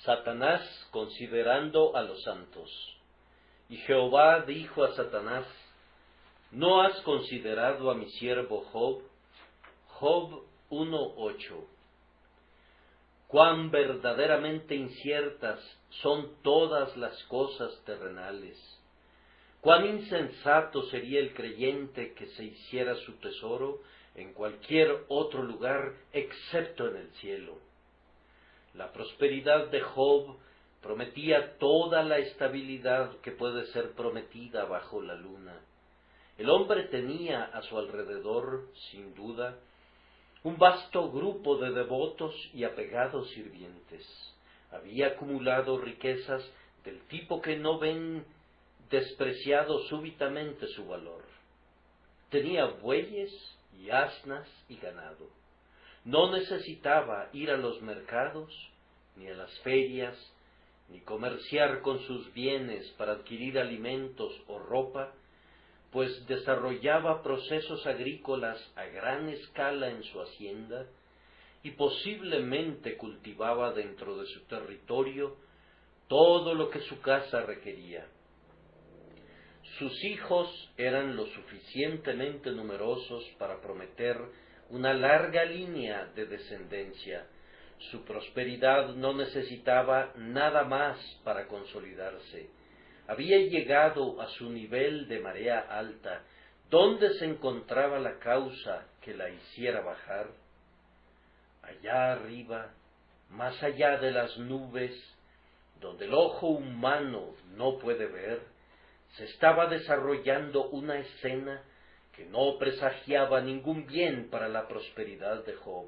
Satanás considerando a los santos. Y Jehová dijo a Satanás: ¿No has considerado a mi siervo Job? Job 1:8. Cuán verdaderamente inciertas son todas las cosas terrenales. Cuán insensato sería el creyente que se hiciera su tesoro en cualquier otro lugar excepto en el cielo. La prosperidad de Job prometía toda la estabilidad que puede ser prometida bajo la luna. El hombre tenía a su alrededor, sin duda, un vasto grupo de devotos y apegados sirvientes. Había acumulado riquezas del tipo que no ven despreciado súbitamente su valor. Tenía bueyes y asnas y ganado. No necesitaba ir a los mercados, ni a las ferias, ni comerciar con sus bienes para adquirir alimentos o ropa, pues desarrollaba procesos agrícolas a gran escala en su hacienda y posiblemente cultivaba dentro de su territorio todo lo que su casa requería. Sus hijos eran lo suficientemente numerosos para prometer una larga línea de descendencia. Su prosperidad no necesitaba nada más para consolidarse. Había llegado a su nivel de marea alta. ¿Dónde se encontraba la causa que la hiciera bajar? Allá arriba, más allá de las nubes, donde el ojo humano no puede ver, se estaba desarrollando una escena que no presagiaba ningún bien para la prosperidad de Job.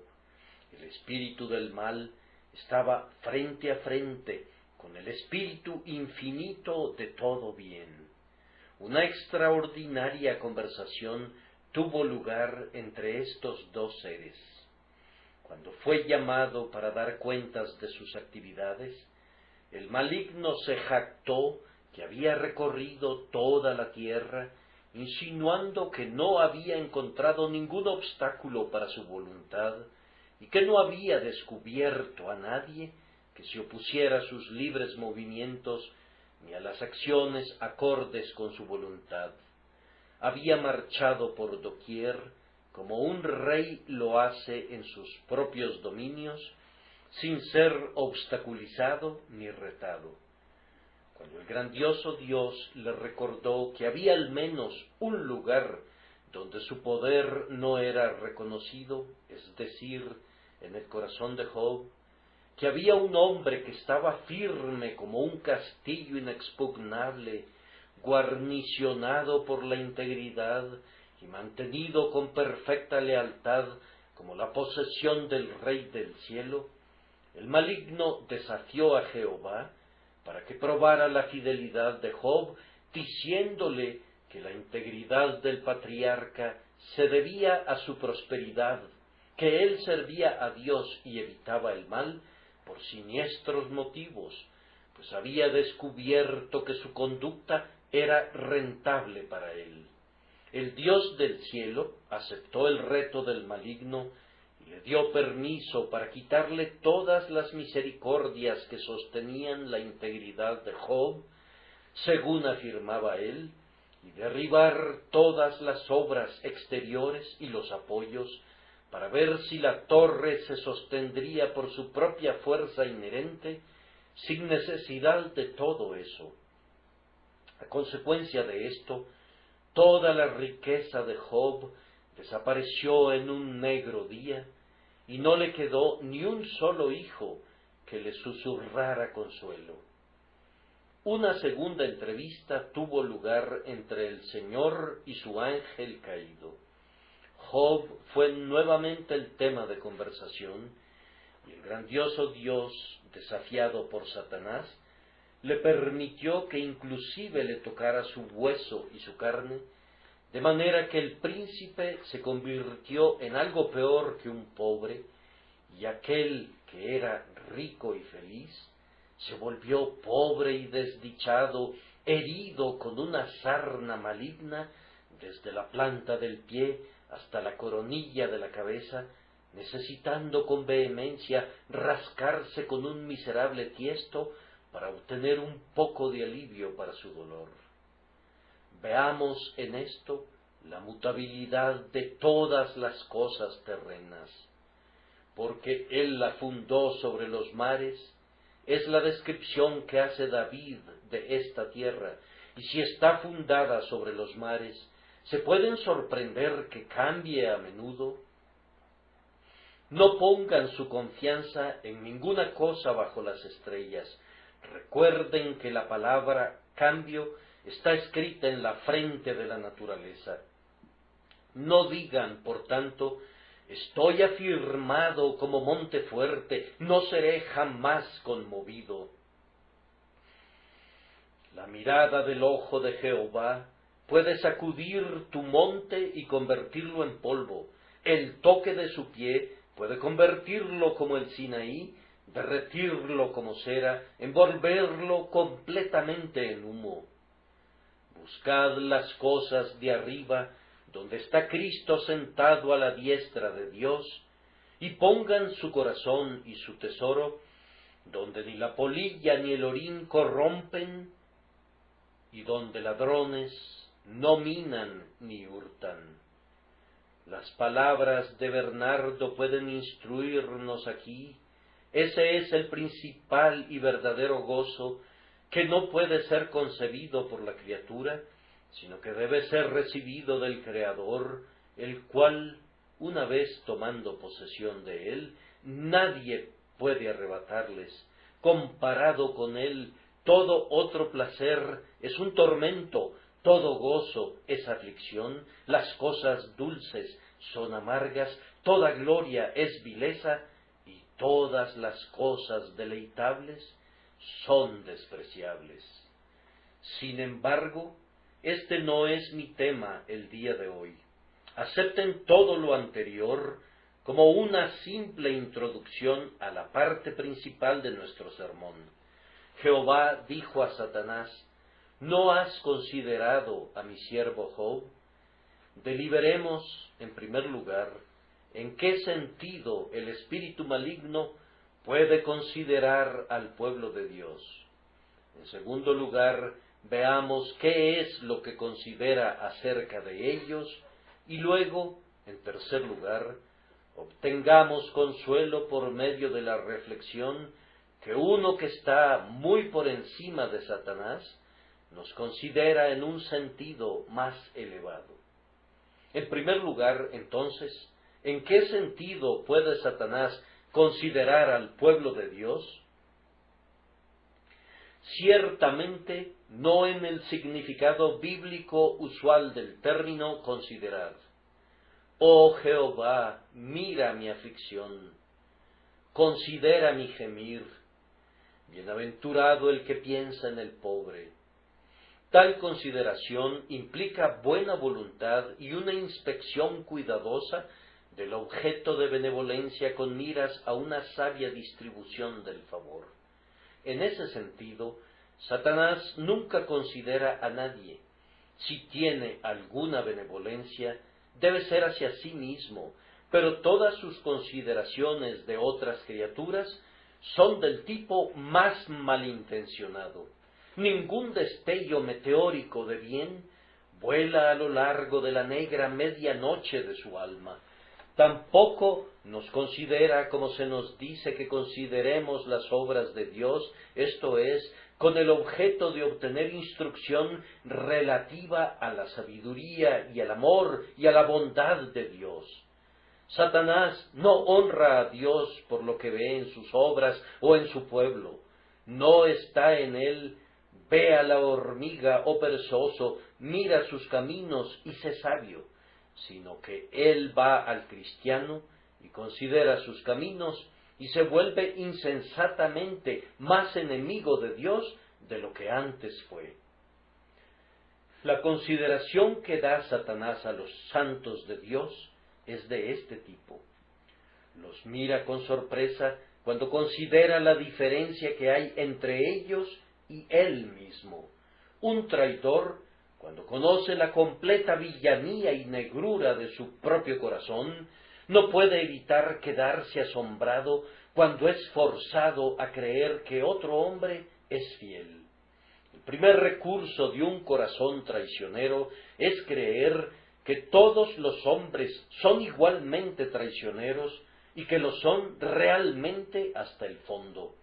El espíritu del mal estaba frente a frente con el espíritu infinito de todo bien. Una extraordinaria conversación tuvo lugar entre estos dos seres. Cuando fue llamado para dar cuentas de sus actividades, el maligno se jactó que había recorrido toda la tierra, insinuando que no había encontrado ningún obstáculo para su voluntad y que no había descubierto a nadie que se opusiera a sus libres movimientos ni a las acciones acordes con su voluntad. Había marchado por doquier como un rey lo hace en sus propios dominios, sin ser obstaculizado ni retado. Cuando el grandioso Dios le recordó que había al menos un lugar donde su poder no era reconocido, es decir, en el corazón de Job, que había un hombre que estaba firme como un castillo inexpugnable, guarnicionado por la integridad y mantenido con perfecta lealtad como la posesión del Rey del cielo, el maligno desafió a Jehová para que probara la fidelidad de Job, diciéndole que la integridad del patriarca se debía a su prosperidad, que él servía a Dios y evitaba el mal por siniestros motivos, pues había descubierto que su conducta era rentable para él. El Dios del cielo aceptó el reto del maligno y le dio permiso para quitarle todas las misericordias que sostenían la integridad de Job, según afirmaba él, y derribar todas las obras exteriores y los apoyos, para ver si la torre se sostendría por su propia fuerza inherente, sin necesidad de todo eso. A consecuencia de esto, toda la riqueza de Job desapareció en un negro día, y no le quedó ni un solo hijo que le susurrara consuelo. Una segunda entrevista tuvo lugar entre el Señor y su ángel caído. Job fue nuevamente el tema de conversación, y el grandioso Dios, desafiado por Satanás, le permitió que inclusive le tocara su hueso y su carne, de manera que el príncipe se convirtió en algo peor que un pobre, y aquel que era rico y feliz se volvió pobre y desdichado, herido con una sarna maligna desde la planta del pie hasta la coronilla de la cabeza, necesitando con vehemencia rascarse con un miserable tiesto para obtener un poco de alivio para su dolor. Veamos en esto la mutabilidad de todas las cosas terrenas, porque Él la fundó sobre los mares, es la descripción que hace David de esta tierra, y si está fundada sobre los mares, ¿se pueden sorprender que cambie a menudo? No pongan su confianza en ninguna cosa bajo las estrellas. Recuerden que la palabra cambio está escrita en la frente de la naturaleza. No digan, por tanto, estoy afirmado como monte fuerte, no seré jamás conmovido. La mirada del ojo de Jehová puede sacudir tu monte y convertirlo en polvo. El toque de su pie puede convertirlo como el Sinaí, derretirlo como cera, envolverlo completamente en humo. Buscad las cosas de arriba, donde está Cristo sentado a la diestra de Dios, y pongan su corazón y su tesoro, donde ni la polilla ni el orín corrompen, y donde ladrones no minan ni hurtan. Las palabras de Bernardo pueden instruirnos aquí. Ese es el principal y verdadero gozo que no puede ser concebido por la criatura, sino que debe ser recibido del Creador, el cual, una vez tomando posesión de él, nadie puede arrebatarles. Comparado con él, todo otro placer es un tormento, todo gozo es aflicción, las cosas dulces son amargas, toda gloria es vileza, y todas las cosas deleitables son despreciables. Sin embargo, este no es mi tema el día de hoy. Acepten todo lo anterior como una simple introducción a la parte principal de nuestro sermón. Jehová dijo a Satanás: ¿no has considerado a mi siervo Job? Deliberemos, en primer lugar, en qué sentido el espíritu maligno puede considerar al pueblo de Dios. En segundo lugar, veamos qué es lo que considera acerca de ellos, y luego, en tercer lugar, obtengamos consuelo por medio de la reflexión que uno que está muy por encima de Satanás nos considera en un sentido más elevado. En primer lugar, entonces, ¿en qué sentido puede Satanás considerar al pueblo de Dios? Ciertamente no en el significado bíblico usual del término considerar. Oh Jehová, mira mi aflicción, considera mi gemir. Bienaventurado el que piensa en el pobre. Tal consideración implica buena voluntad y una inspección cuidadosa del objeto de benevolencia con miras a una sabia distribución del favor. En ese sentido, Satanás nunca considera a nadie. Si tiene alguna benevolencia, debe ser hacia sí mismo, pero todas sus consideraciones de otras criaturas son del tipo más malintencionado. Ningún destello meteórico de bien vuela a lo largo de la negra medianoche de su alma. Tampoco nos considera como se nos dice que consideremos las obras de Dios, esto es, con el objeto de obtener instrucción relativa a la sabiduría y al amor y a la bondad de Dios. Satanás no honra a Dios por lo que ve en sus obras o en su pueblo. No está en él: ve a la hormiga, oh perezoso, mira sus caminos y sé sabio, sino que él va al cristiano y considera sus caminos y se vuelve insensatamente más enemigo de Dios de lo que antes fue. La consideración que da Satanás a los santos de Dios es de este tipo. Los mira con sorpresa cuando considera la diferencia que hay entre ellos y él mismo. Un traidor, cuando conoce la completa villanía y negrura de su propio corazón, no puede evitar quedarse asombrado cuando es forzado a creer que otro hombre es fiel. El primer recurso de un corazón traicionero es creer que todos los hombres son igualmente traicioneros y que lo son realmente hasta el fondo.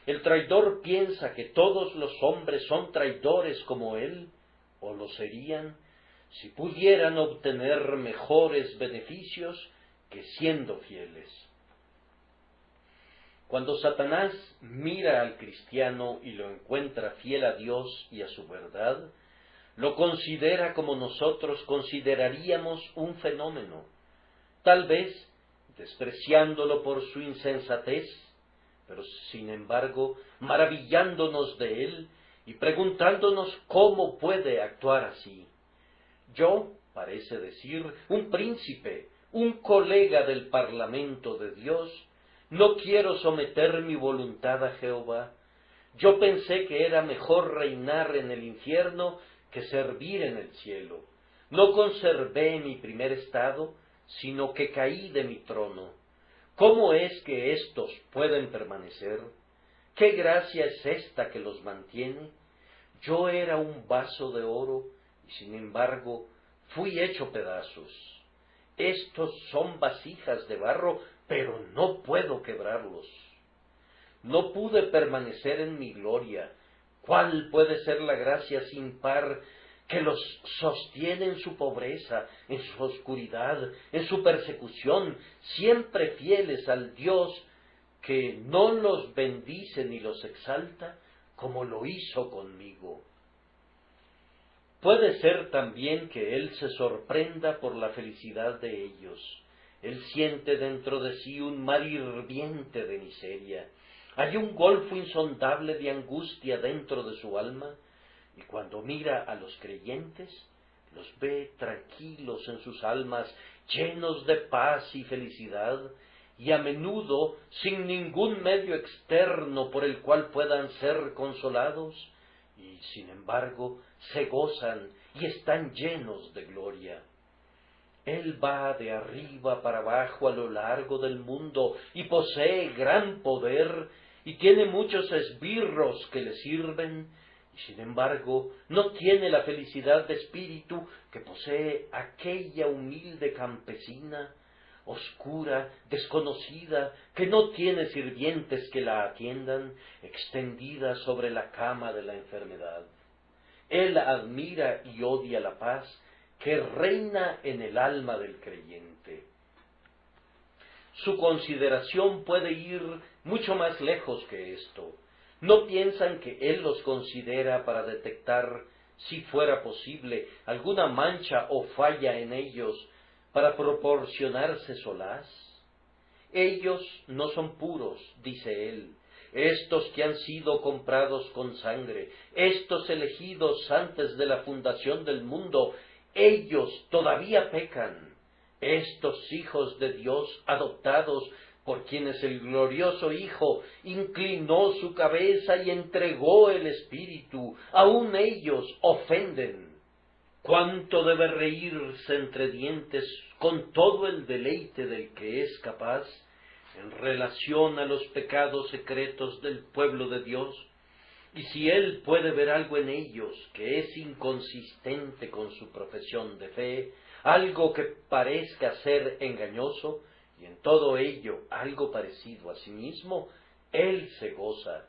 El traidor piensa que todos los hombres son traidores como él, o lo serían, si pudieran obtener mejores beneficios que siendo fieles. Cuando Satanás mira al cristiano y lo encuentra fiel a Dios y a su verdad, lo considera como nosotros consideraríamos un fenómeno, tal vez despreciándolo por su insensatez, pero sin embargo maravillándonos de él y preguntándonos cómo puede actuar así. Yo, parece decir, un príncipe, un colega del parlamento de Dios, no quiero someter mi voluntad a Jehová. Yo pensé que era mejor reinar en el infierno que servir en el cielo. No conservé mi primer estado, sino que caí de mi trono. ¿Cómo es que éstos pueden permanecer? ¿Qué gracia es esta que los mantiene? Yo era un vaso de oro, y sin embargo fui hecho pedazos. Estos son vasijas de barro, pero no puedo quebrarlos. No pude permanecer en mi gloria. ¿Cuál puede ser la gracia sin par que los sostiene en su pobreza, en su oscuridad, en su persecución, siempre fieles al Dios que no los bendice ni los exalta, como lo hizo conmigo? Puede ser también que él se sorprenda por la felicidad de ellos. Él siente dentro de sí un mar hirviente de miseria. Hay un golfo insondable de angustia dentro de su alma, y cuando mira a los creyentes, los ve tranquilos en sus almas, llenos de paz y felicidad, y a menudo sin ningún medio externo por el cual puedan ser consolados, y sin embargo se gozan y están llenos de gloria. Él va de arriba para abajo a lo largo del mundo y posee gran poder y tiene muchos esbirros que le sirven, y sin embargo no tiene la felicidad de espíritu que posee aquella humilde campesina, oscura, desconocida, que no tiene sirvientes que la atiendan, extendida sobre la cama de la enfermedad. Él admira y odia la paz que reina en el alma del creyente. Su consideración puede ir mucho más lejos que esto. No piensan que él los considera para detectar, si fuera posible, alguna mancha o falla en ellos, para proporcionarse solaz. Ellos no son puros, dice él, estos que han sido comprados con sangre, estos elegidos antes de la fundación del mundo, ellos todavía pecan. Estos hijos de Dios adoptados, por quienes el glorioso Hijo inclinó su cabeza y entregó el Espíritu, aun ellos ofenden. ¿Cuánto debe reírse entre dientes con todo el deleite del que es capaz en relación a los pecados secretos del pueblo de Dios? Y si él puede ver algo en ellos que es inconsistente con su profesión de fe, algo que parezca ser engañoso, y en todo ello algo parecido a sí mismo, él se goza.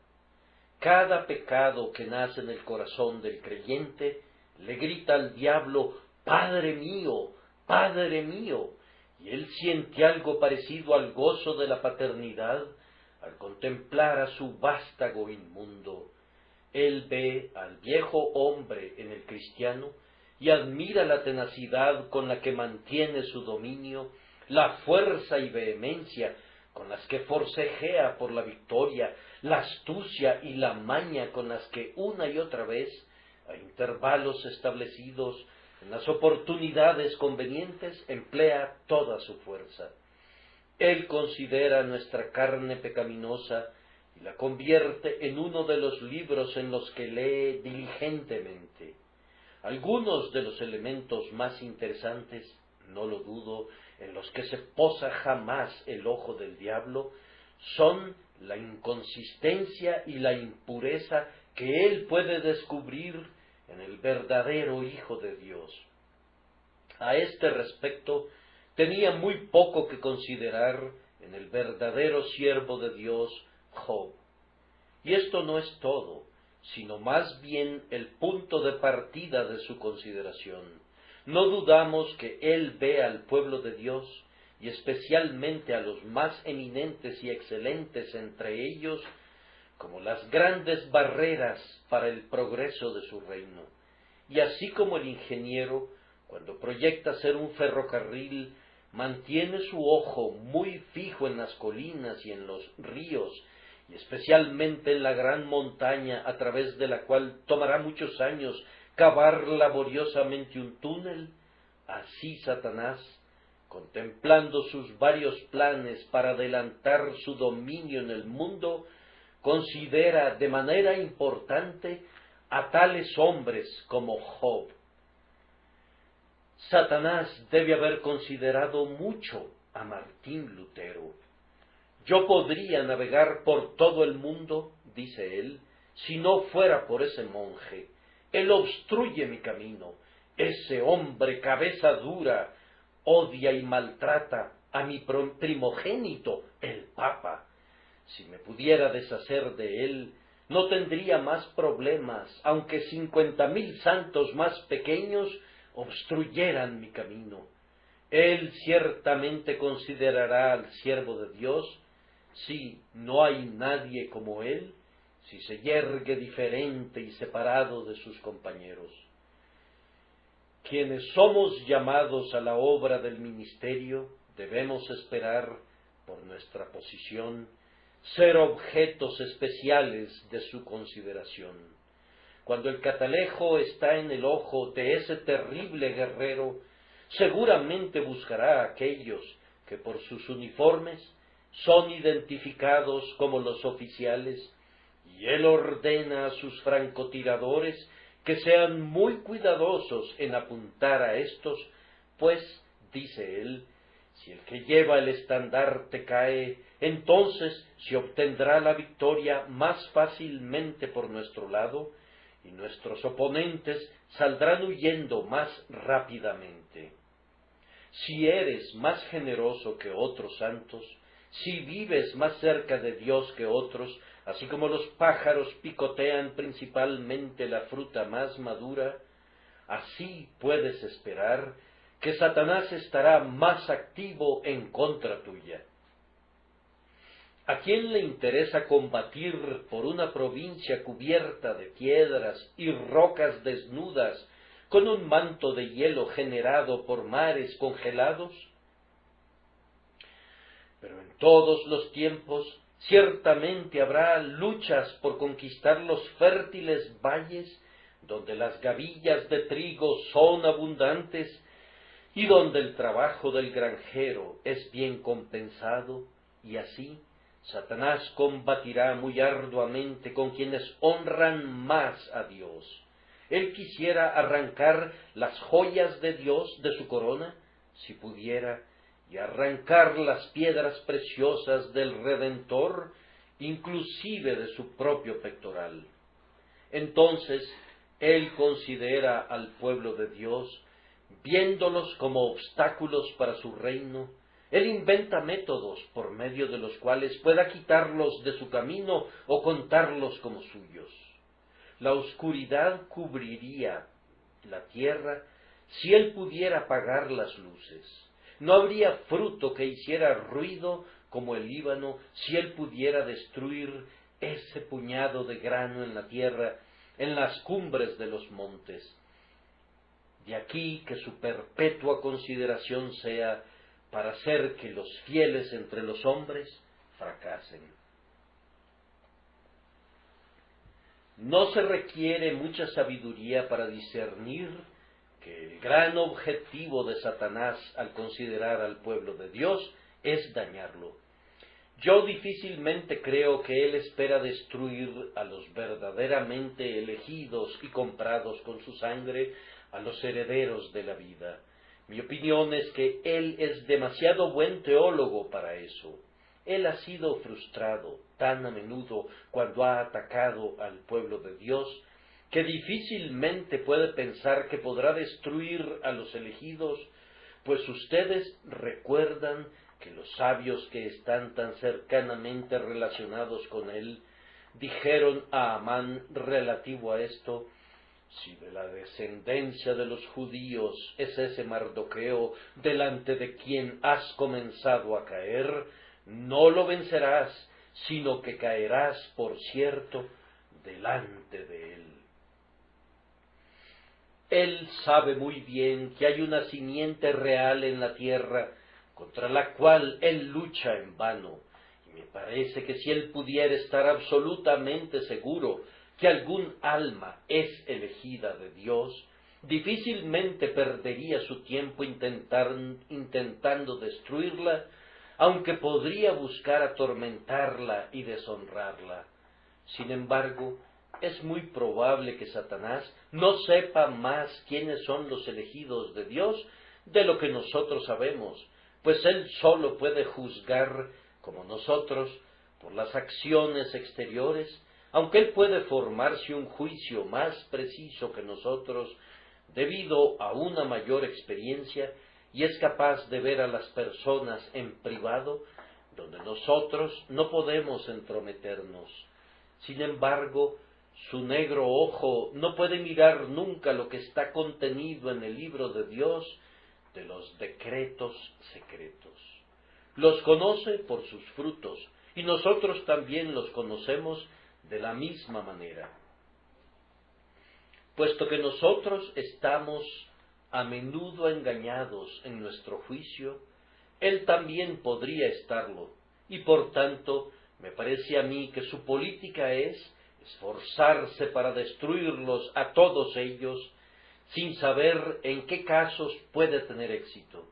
Cada pecado que nace en el corazón del creyente le grita al diablo: Padre mío, Padre mío, y él siente algo parecido al gozo de la paternidad al contemplar a su vástago inmundo. Él ve al viejo hombre en el cristiano y admira la tenacidad con la que mantiene su dominio, la fuerza y vehemencia con las que forcejea por la victoria, la astucia y la maña con las que una y otra vez, a intervalos establecidos, en las oportunidades convenientes, emplea toda su fuerza. Él considera nuestra carne pecaminosa y la convierte en uno de los libros en los que lee diligentemente. Algunos de los elementos más interesantes, no lo dudo, en los que se posa jamás el ojo del diablo, son la inconsistencia y la impureza que él puede descubrir en el verdadero Hijo de Dios. A este respecto, tenía muy poco que considerar en el verdadero siervo de Dios, Job. Y esto no es todo, sino más bien el punto de partida de su consideración. No dudamos que él ve al pueblo de Dios, y especialmente a los más eminentes y excelentes entre ellos, como las grandes barreras para el progreso de su reino. Y así como el ingeniero, cuando proyecta hacer un ferrocarril, mantiene su ojo muy fijo en las colinas y en los ríos, y especialmente en la gran montaña a través de la cual tomará muchos años cavar laboriosamente un túnel, así Satanás, contemplando sus varios planes para adelantar su dominio en el mundo, considera de manera importante a tales hombres como Job. Satanás debe haber considerado mucho a Martín Lutero. Yo podría navegar por todo el mundo, dice él, si no fuera por ese monje. Él obstruye mi camino. Ese hombre cabeza dura odia y maltrata a mi primogénito, el Papa. Si me pudiera deshacer de él, no tendría más problemas, aunque 50,000 santos más pequeños obstruyeran mi camino. Él ciertamente considerará al siervo de Dios, si no hay nadie como él, si se yergue diferente y separado de sus compañeros. Quienes somos llamados a la obra del ministerio, debemos esperar, por nuestra posición, ser objetos especiales de su consideración. Cuando el catalejo está en el ojo de ese terrible guerrero, seguramente buscará a aquellos que por sus uniformes son identificados como los oficiales, y él ordena a sus francotiradores que sean muy cuidadosos en apuntar a estos, pues, dice él, si el que lleva el estandarte cae, entonces se obtendrá la victoria más fácilmente por nuestro lado, y nuestros oponentes saldrán huyendo más rápidamente. Si eres más generoso que otros santos, si vives más cerca de Dios que otros, así como los pájaros picotean principalmente la fruta más madura, así puedes esperar que Satanás estará más activo en contra tuya. ¿A quién le interesa combatir por una provincia cubierta de piedras y rocas desnudas, con un manto de hielo generado por mares congelados? Pero en todos los tiempos ciertamente habrá luchas por conquistar los fértiles valles, donde las gavillas de trigo son abundantes, y donde el trabajo del granjero es bien compensado, y así Satanás combatirá muy arduamente con quienes honran más a Dios. Él quisiera arrancar las joyas de Dios de su corona, si pudiera, y arrancar las piedras preciosas del Redentor, inclusive de su propio pectoral. Entonces, él considera al pueblo de Dios, viéndolos como obstáculos para su reino. Él inventa métodos por medio de los cuales pueda quitarlos de su camino o contarlos como suyos. La oscuridad cubriría la tierra si él pudiera apagar las luces. No habría fruto que hiciera ruido como el Líbano si él pudiera destruir ese puñado de grano en la tierra, en las cumbres de los montes. De aquí que su perpetua consideración sea para hacer que los fieles entre los hombres fracasen. No se requiere mucha sabiduría para discernir que el gran objetivo de Satanás al considerar al pueblo de Dios es dañarlo. Yo difícilmente creo que él espera destruir a los verdaderamente elegidos y comprados con su sangre, a los herederos de la vida. Mi opinión es que él es demasiado buen teólogo para eso. Él ha sido frustrado tan a menudo cuando ha atacado al pueblo de Dios, que difícilmente puede pensar que podrá destruir a los elegidos, pues ustedes recuerdan que los sabios que están tan cercanamente relacionados con él dijeron a Amán relativo a esto: si de la descendencia de los judíos es ese Mardoqueo delante de quien has comenzado a caer, no lo vencerás, sino que caerás, por cierto, delante de él. Él sabe muy bien que hay una simiente real en la tierra contra la cual él lucha en vano, y me parece que si él pudiera estar absolutamente seguro que algún alma es elegida de Dios, difícilmente perdería su tiempo intentando destruirla, aunque podría buscar atormentarla y deshonrarla. Sin embargo, es muy probable que Satanás no sepa más quiénes son los elegidos de Dios de lo que nosotros sabemos, pues él solo puede juzgar, como nosotros, por las acciones exteriores, aunque él puede formarse un juicio más preciso que nosotros debido a una mayor experiencia, y es capaz de ver a las personas en privado, donde nosotros no podemos entrometernos. Sin embargo, su negro ojo no puede mirar nunca lo que está contenido en el libro de Dios de los decretos secretos. Los conoce por sus frutos, y nosotros también los conocemos de la misma manera. Puesto que nosotros estamos a menudo engañados en nuestro juicio, él también podría estarlo, y por tanto me parece a mí que su política es esforzarse para destruirlos a todos ellos, sin saber en qué casos puede tener éxito.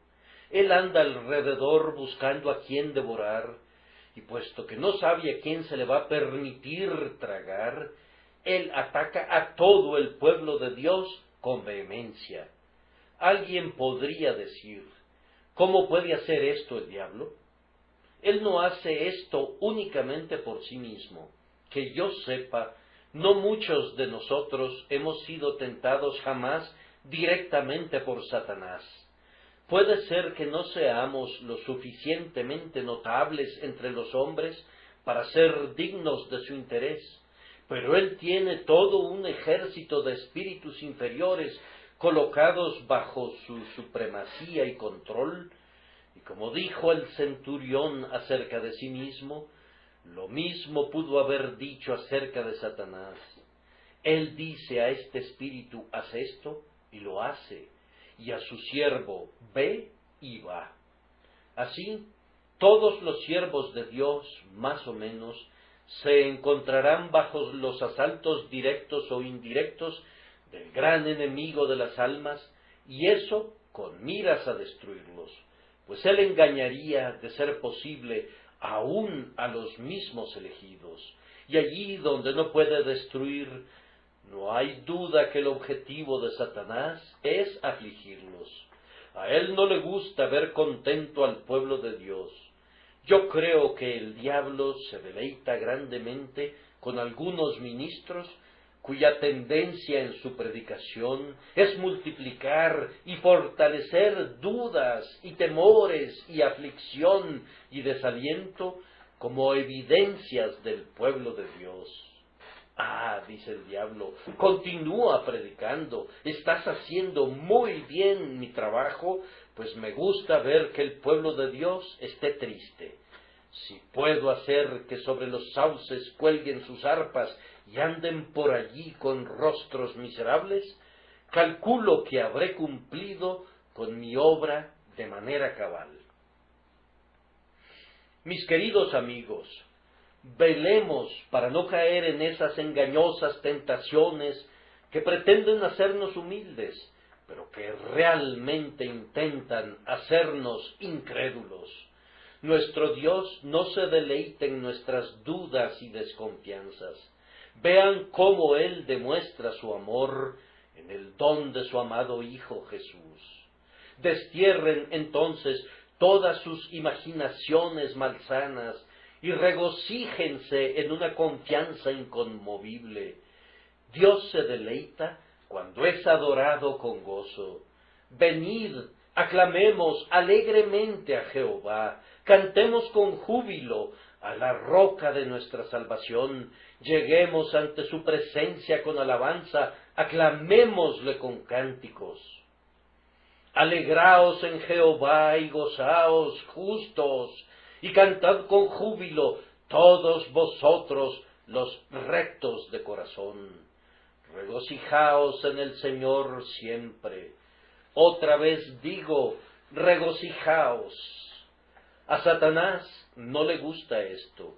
Él anda alrededor buscando a quién devorar, y puesto que no sabe a quién se le va a permitir tragar, él ataca a todo el pueblo de Dios con vehemencia. Alguien podría decir: ¿cómo puede hacer esto el diablo? Él no hace esto únicamente por sí mismo. Que yo sepa, no muchos de nosotros hemos sido tentados jamás directamente por Satanás. Puede ser que no seamos lo suficientemente notables entre los hombres para ser dignos de su interés, pero él tiene todo un ejército de espíritus inferiores colocados bajo su supremacía y control, y como dijo el centurión acerca de sí mismo, lo mismo pudo haber dicho acerca de Satanás. Él dice a este espíritu: haz esto, y lo hace, y a su siervo: ve, y va. Así, todos los siervos de Dios, más o menos, se encontrarán bajo los asaltos directos o indirectos del gran enemigo de las almas, y eso con miras a destruirlos, pues él engañaría, de ser posible, aún a los mismos elegidos, y allí donde no puede destruir, no hay duda que el objetivo de Satanás es afligirlos. A él no le gusta ver contento al pueblo de Dios. Yo creo que el diablo se deleita grandemente con algunos ministros cuya tendencia en su predicación es multiplicar y fortalecer dudas y temores y aflicción y desaliento como evidencias del pueblo de Dios. Ah, dice el diablo, continúa predicando, estás haciendo muy bien mi trabajo, pues me gusta ver que el pueblo de Dios esté triste. Si puedo hacer que sobre los sauces cuelguen sus arpas y anden por allí con rostros miserables, calculo que habré cumplido con mi obra de manera cabal. Mis queridos amigos, velemos para no caer en esas engañosas tentaciones que pretenden hacernos humildes, pero que realmente intentan hacernos incrédulos. Nuestro Dios no se deleita en nuestras dudas y desconfianzas. Vean cómo Él demuestra su amor en el don de su amado Hijo Jesús. destierren entonces todas sus imaginaciones malsanas y regocíjense en una confianza inconmovible. Dios se deleita cuando es adorado con gozo. Venid, aclamemos alegremente a Jehová, cantemos con júbilo a la roca de nuestra salvación, lleguemos ante su presencia con alabanza, aclamémosle con cánticos. Alegraos en Jehová y gozaos justos, y cantad con júbilo todos vosotros los rectos de corazón. Regocijaos en el Señor siempre. Otra vez digo, regocijaos. A Satanás no le gusta esto.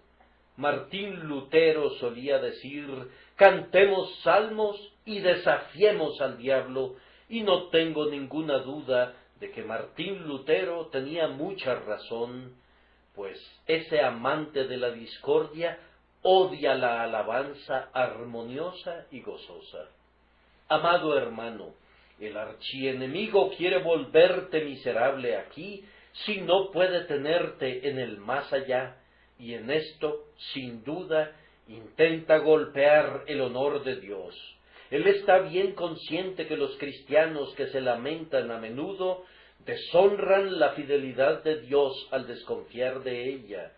Martín Lutero solía decir, cantemos salmos y desafiemos al diablo, y no tengo ninguna duda de que Martín Lutero tenía mucha razón, pues ese amante de la discordia odia la alabanza armoniosa y gozosa. Amado hermano, el archienemigo quiere volverte miserable aquí, si no puede tenerte en el más allá, y en esto, sin duda, intenta golpear el honor de Dios. Él está bien consciente que los cristianos que se lamentan a menudo deshonran la fidelidad de Dios al desconfiar de ella,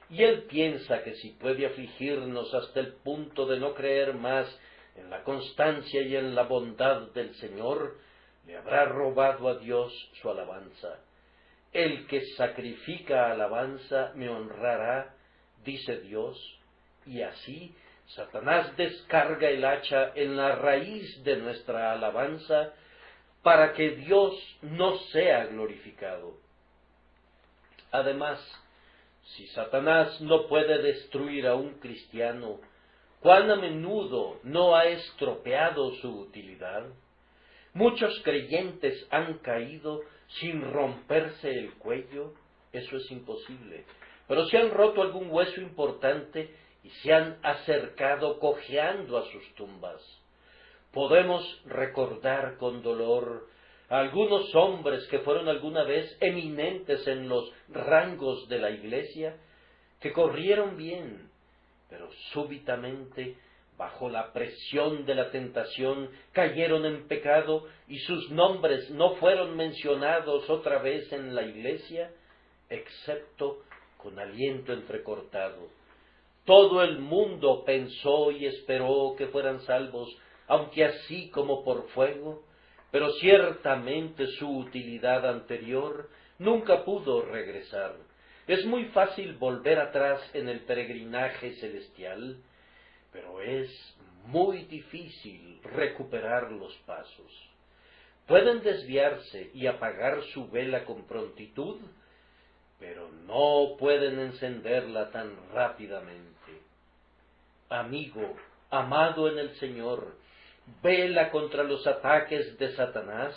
y él piensa que si puede afligirnos hasta el punto de no creer más en la constancia y en la bondad del Señor, le habrá robado a Dios su alabanza. El que sacrifica alabanza me honrará, dice Dios, y así Satanás descarga el hacha en la raíz de nuestra alabanza para que Dios no sea glorificado. Además, si Satanás no puede destruir a un cristiano, ¿cuán a menudo no ha estropeado su utilidad? Muchos creyentes han caído sin romperse el cuello, eso es imposible, pero se han roto algún hueso importante y se han acercado cojeando a sus tumbas. Podemos recordar con dolor a algunos hombres que fueron alguna vez eminentes en los rangos de la iglesia, que corrieron bien, pero súbitamente, bajo la presión de la tentación, cayeron en pecado y sus nombres no fueron mencionados otra vez en la iglesia, excepto con aliento entrecortado. Todo el mundo pensó y esperó que fueran salvos, aunque así como por fuego, pero ciertamente su utilidad anterior nunca pudo regresar. Es muy fácil volver atrás en el peregrinaje celestial, pero es muy difícil recuperar los pasos. Pueden desviarse y apagar su vela con prontitud, pero no pueden encenderla tan rápidamente. Amigo, amado en el Señor, vela contra los ataques de Satanás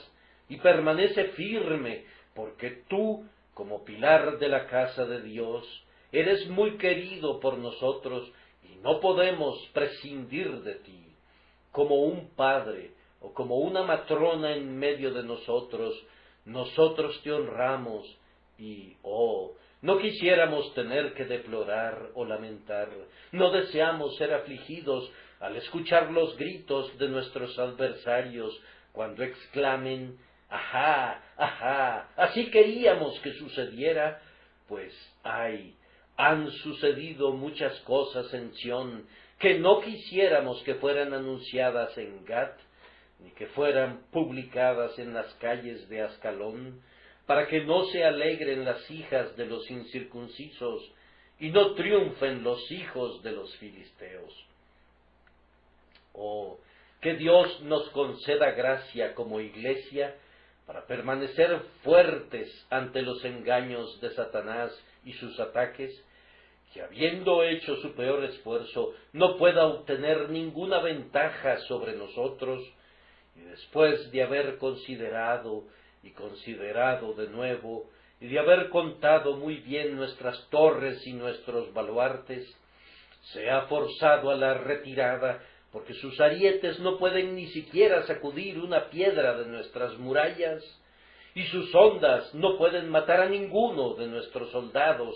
y permanece firme, porque tú, como pilar de la casa de Dios, eres muy querido por nosotros y no podemos prescindir de ti. Como un padre o como una matrona en medio de nosotros te honramos y, no quisiéramos tener que deplorar o lamentar, no deseamos ser afligidos al escuchar los gritos de nuestros adversarios cuando exclamen, ¡ajá, ajá! Así queríamos que sucediera, pues han sucedido muchas cosas en Sión que no quisiéramos que fueran anunciadas en Gat, ni que fueran publicadas en las calles de Ascalón, para que no se alegren las hijas de los incircuncisos y no triunfen los hijos de los filisteos. Oh, que Dios nos conceda gracia como iglesia para permanecer fuertes ante los engaños de Satanás y sus ataques, que habiendo hecho su peor esfuerzo no pueda obtener ninguna ventaja sobre nosotros, y después de haber considerado y considerado de nuevo, y de haber contado muy bien nuestras torres y nuestros baluartes, se ha forzado a la retirada, porque sus arietes no pueden ni siquiera sacudir una piedra de nuestras murallas, y sus ondas no pueden matar a ninguno de nuestros soldados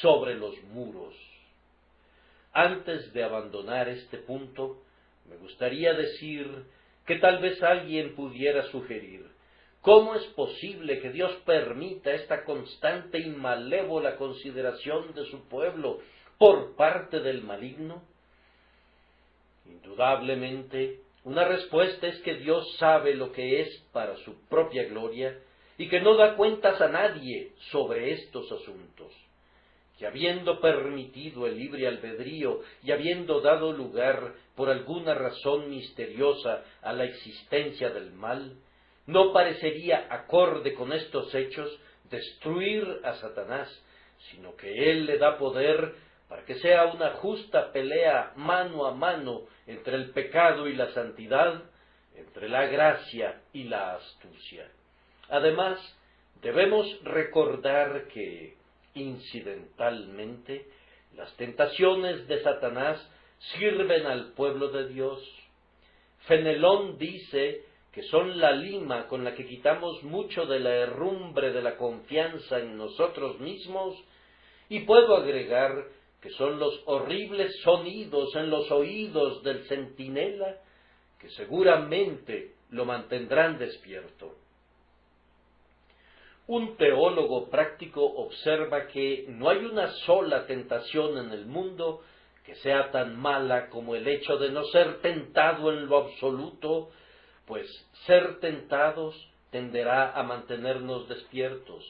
sobre los muros. Antes de abandonar este punto, me gustaría decir que tal vez alguien pudiera sugerir: ¿cómo es posible que Dios permita esta constante y malévola consideración de su pueblo por parte del maligno? Indudablemente, una respuesta es que Dios sabe lo que es para su propia gloria y que no da cuentas a nadie sobre estos asuntos, que habiendo permitido el libre albedrío y habiendo dado lugar por alguna razón misteriosa a la existencia del mal, no parecería acorde con estos hechos destruir a Satanás, sino que él le da poder para que sea una justa pelea mano a mano entre el pecado y la santidad, entre la gracia y la astucia. Además, debemos recordar que, incidentalmente, las tentaciones de Satanás sirven al pueblo de Dios. Fenelón dice que son la lima con la que quitamos mucho de la herrumbre de la confianza en nosotros mismos, y puedo agregar que son los horribles sonidos en los oídos del centinela que seguramente lo mantendrán despierto. Un teólogo práctico observa que no hay una sola tentación en el mundo que sea tan mala como el hecho de no ser tentado en lo absoluto, pues ser tentados tenderá a mantenernos despiertos,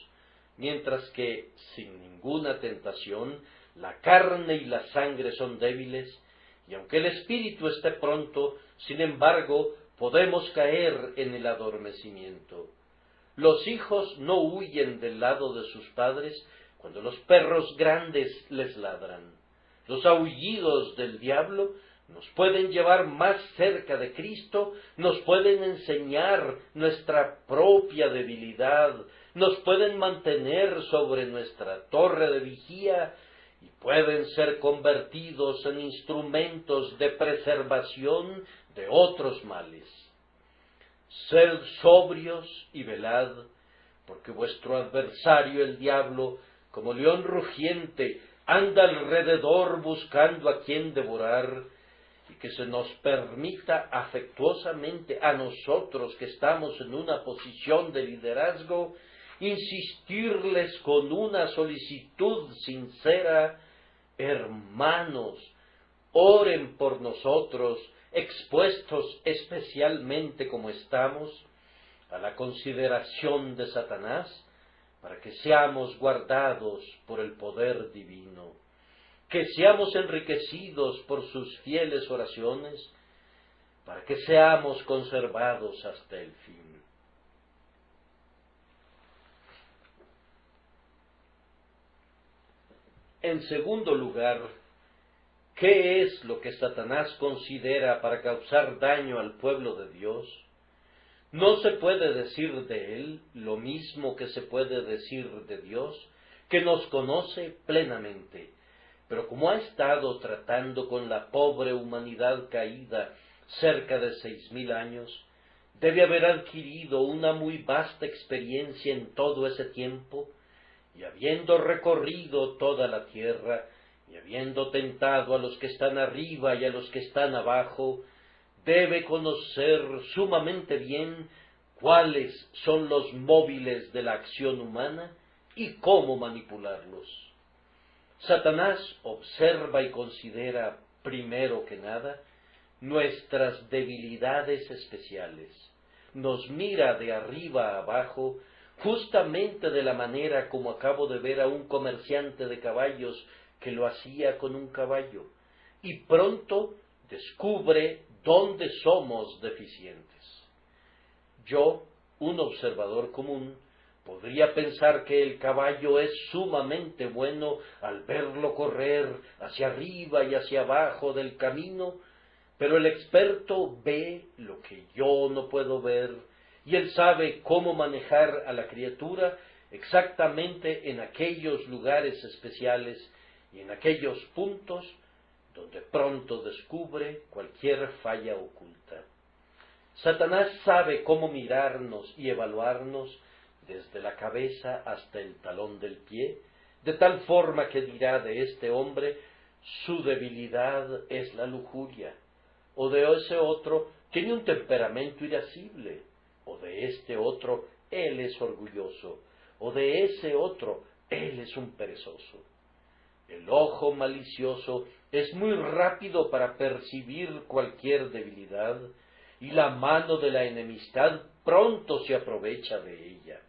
mientras que, sin ninguna tentación, la carne y la sangre son débiles, y aunque el espíritu esté pronto, sin embargo, podemos caer en el adormecimiento. Los hijos no huyen del lado de sus padres cuando los perros grandes les ladran. Los aullidos del diablo nos pueden llevar más cerca de Cristo, nos pueden enseñar nuestra propia debilidad, nos pueden mantener sobre nuestra torre de vigía y pueden ser convertidos en instrumentos de preservación de otros males. Sed sobrios y velad, porque vuestro adversario el diablo, como león rugiente, anda alrededor buscando a quien devorar, y que se nos permita afectuosamente a nosotros que estamos en una posición de liderazgo, insistirles con una solicitud sincera: hermanos, oren por nosotros, expuestos especialmente como estamos a la consideración de Satanás, para que seamos guardados por el poder divino, que seamos enriquecidos por sus fieles oraciones, para que seamos conservados hasta el fin. En segundo lugar, ¿qué es lo que Satanás considera para causar daño al pueblo de Dios? No se puede decir de él lo mismo que se puede decir de Dios, que nos conoce plenamente, pero como ha estado tratando con la pobre humanidad caída cerca de 6000 años, debe haber adquirido una muy vasta experiencia en todo ese tiempo, y habiendo recorrido toda la tierra, y habiendo tentado a los que están arriba y a los que están abajo, debe conocer sumamente bien cuáles son los móviles de la acción humana y cómo manipularlos. Satanás observa y considera, primero que nada, nuestras debilidades especiales. Nos mira de arriba a abajo, justamente de la manera como acabo de ver a un comerciante de caballos que lo hacía con un caballo, y pronto descubre dónde somos deficientes. Yo, un observador común, podría pensar que el caballo es sumamente bueno al verlo correr hacia arriba y hacia abajo del camino, pero el experto ve lo que yo no puedo ver, y él sabe cómo manejar a la criatura exactamente en aquellos lugares especiales y en aquellos puntos donde pronto descubre cualquier falla oculta. Satanás sabe cómo mirarnos y evaluarnos desde la cabeza hasta el talón del pie, de tal forma que dirá de este hombre, su debilidad es la lujuria, o de ese otro, tiene un temperamento irascible, o de este otro, él es orgulloso, o de ese otro, él es un perezoso. El ojo malicioso es muy rápido para percibir cualquier debilidad, y la mano de la enemistad pronto se aprovecha de ella.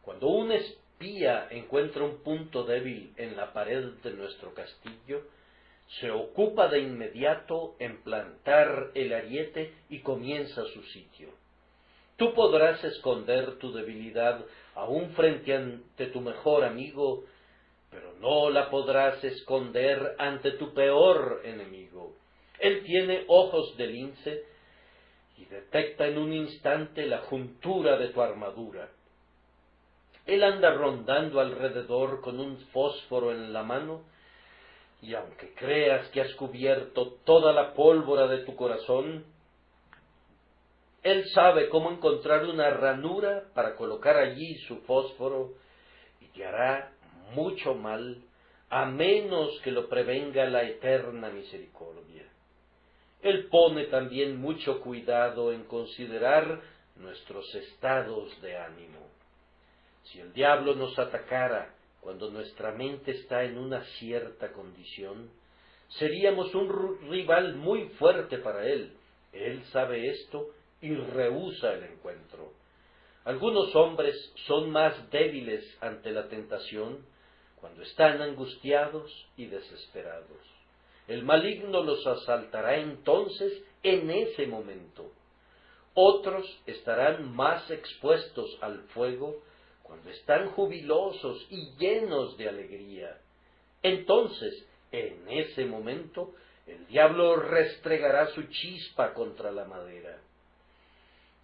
Cuando un espía encuentra un punto débil en la pared de nuestro castillo, se ocupa de inmediato en plantar el ariete y comienza su sitio. Tú podrás esconder tu debilidad aún frente ante tu mejor amigo, pero no la podrás esconder ante tu peor enemigo. Él tiene ojos de lince y detecta en un instante la juntura de tu armadura. Él anda rondando alrededor con un fósforo en la mano, y aunque creas que has cubierto toda la pólvora de tu corazón, él sabe cómo encontrar una ranura para colocar allí su fósforo, y te hará mucho mal, a menos que lo prevenga la eterna misericordia. Él pone también mucho cuidado en considerar nuestros estados de ánimo. Si el diablo nos atacara cuando nuestra mente está en una cierta condición, seríamos un rival muy fuerte para él. Él sabe esto y rehúsa el encuentro. Algunos hombres son más débiles ante la tentación cuando están angustiados y desesperados. El maligno los asaltará entonces en ese momento. Otros estarán más expuestos al fuego cuando están jubilosos y llenos de alegría. Entonces, en ese momento, el diablo restregará su chispa contra la madera.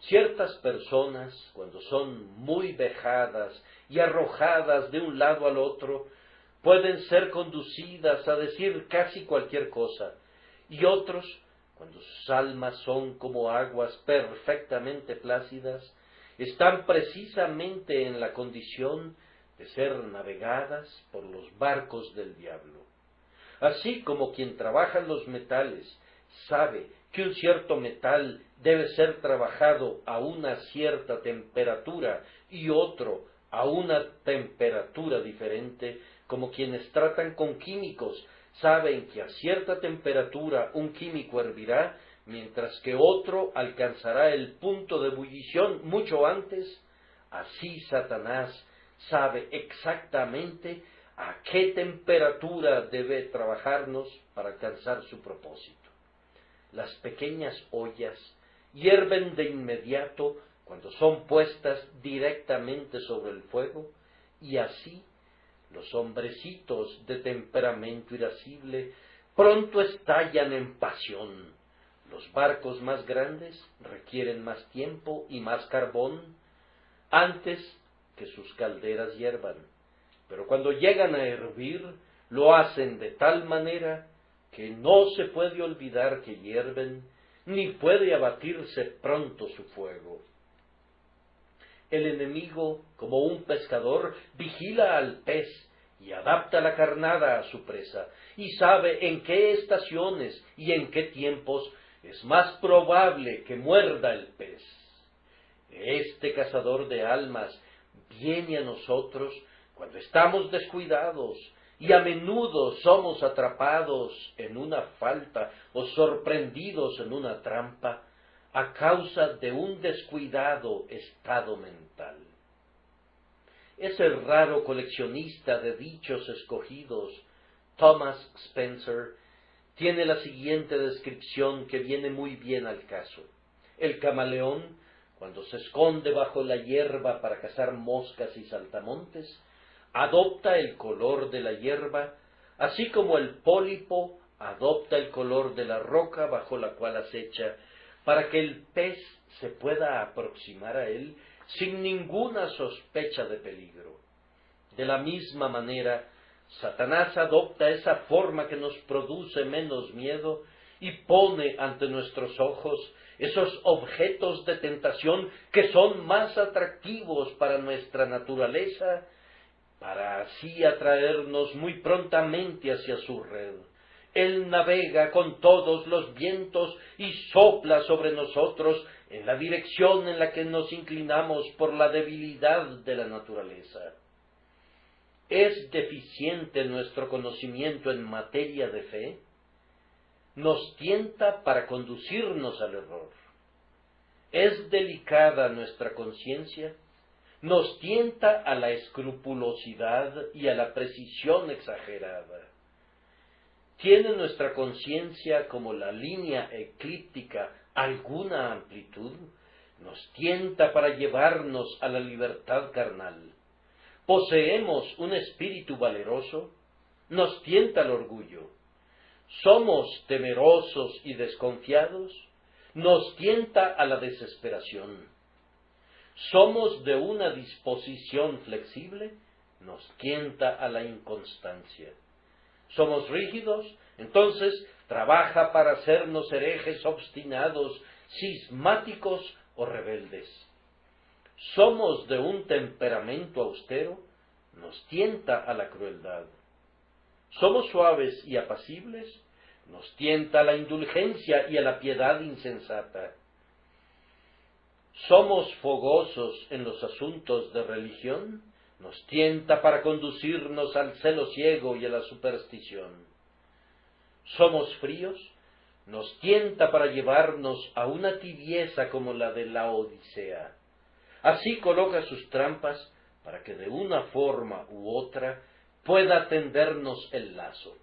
Ciertas personas, cuando son muy vejadas y arrojadas de un lado al otro, pueden ser conducidas a decir casi cualquier cosa, y otros, cuando sus almas son como aguas perfectamente plácidas, están precisamente en la condición de ser navegadas por los barcos del diablo. Así como quien trabaja los metales sabe que un cierto metal debe ser trabajado a una cierta temperatura y otro a una temperatura diferente, como quienes tratan con químicos saben que a cierta temperatura un químico hervirá, mientras que otro alcanzará el punto de ebullición mucho antes, así Satanás sabe exactamente a qué temperatura debe trabajarnos para alcanzar su propósito. Las pequeñas ollas hierven de inmediato cuando son puestas directamente sobre el fuego, y así los hombrecitos de temperamento irascible pronto estallan en pasión. Los barcos más grandes requieren más tiempo y más carbón antes que sus calderas hiervan, pero cuando llegan a hervir, lo hacen de tal manera que no se puede olvidar que hierven, ni puede abatirse pronto su fuego. El enemigo, como un pescador, vigila al pez y adapta la carnada a su presa, y sabe en qué estaciones y en qué tiempos es más probable que muerda el pez. Este cazador de almas viene a nosotros cuando estamos descuidados, y a menudo somos atrapados en una falta o sorprendidos en una trampa a causa de un descuidado estado mental. Ese raro coleccionista de dichos escogidos, Thomas Spencer, tiene la siguiente descripción que viene muy bien al caso. El camaleón, cuando se esconde bajo la hierba para cazar moscas y saltamontes, adopta el color de la hierba, así como el pólipo adopta el color de la roca bajo la cual acecha, para que el pez se pueda aproximar a él sin ninguna sospecha de peligro. De la misma manera, Satanás adopta esa forma que nos produce menos miedo y pone ante nuestros ojos esos objetos de tentación que son más atractivos para nuestra naturaleza, para así atraernos muy prontamente hacia su red. Él navega con todos los vientos y sopla sobre nosotros en la dirección en la que nos inclinamos por la debilidad de la naturaleza. ¿Es deficiente nuestro conocimiento en materia de fe? Nos tienta para conducirnos al error. ¿Es delicada nuestra conciencia? Nos tienta a la escrupulosidad y a la precisión exagerada. ¿Tiene nuestra conciencia, como la línea eclíptica, alguna amplitud? Nos tienta para llevarnos a la libertad carnal. ¿Poseemos un espíritu valeroso? Nos tienta el orgullo. ¿Somos temerosos y desconfiados? Nos tienta a la desesperación. ¿Somos de una disposición flexible? Nos tienta a la inconstancia. ¿Somos rígidos? Entonces trabaja para hacernos herejes obstinados, cismáticos o rebeldes. ¿Somos de un temperamento austero? Nos tienta a la crueldad. ¿Somos suaves y apacibles? Nos tienta a la indulgencia y a la piedad insensata. ¿Somos fogosos en los asuntos de religión? Nos tienta para conducirnos al celo ciego y a la superstición. ¿Somos fríos? Nos tienta para llevarnos a una tibieza como la de la Odisea. Así coloca sus trampas para que de una forma u otra pueda tendernos el lazo.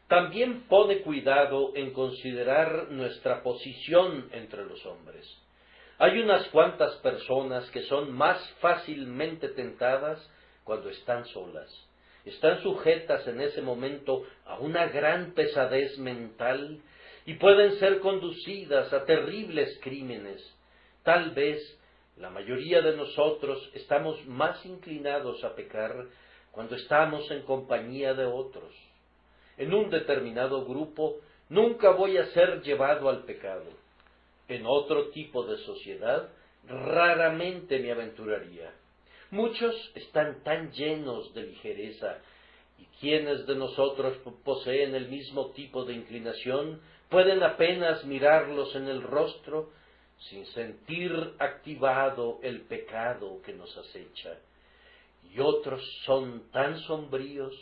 También pone cuidado en considerar nuestra posición entre los hombres. Hay unas cuantas personas que son más fácilmente tentadas cuando están solas. Están sujetas en ese momento a una gran pesadez mental y pueden ser conducidas a terribles crímenes. Tal vez la mayoría de nosotros estamos más inclinados a pecar cuando estamos en compañía de otros. En un determinado grupo nunca voy a ser llevado al pecado. En otro tipo de sociedad raramente me aventuraría. Muchos están tan llenos de ligereza, y quienes de nosotros poseen el mismo tipo de inclinación pueden apenas mirarlos en el rostro sin sentir activado el pecado que nos acecha. Y otros son tan sombríos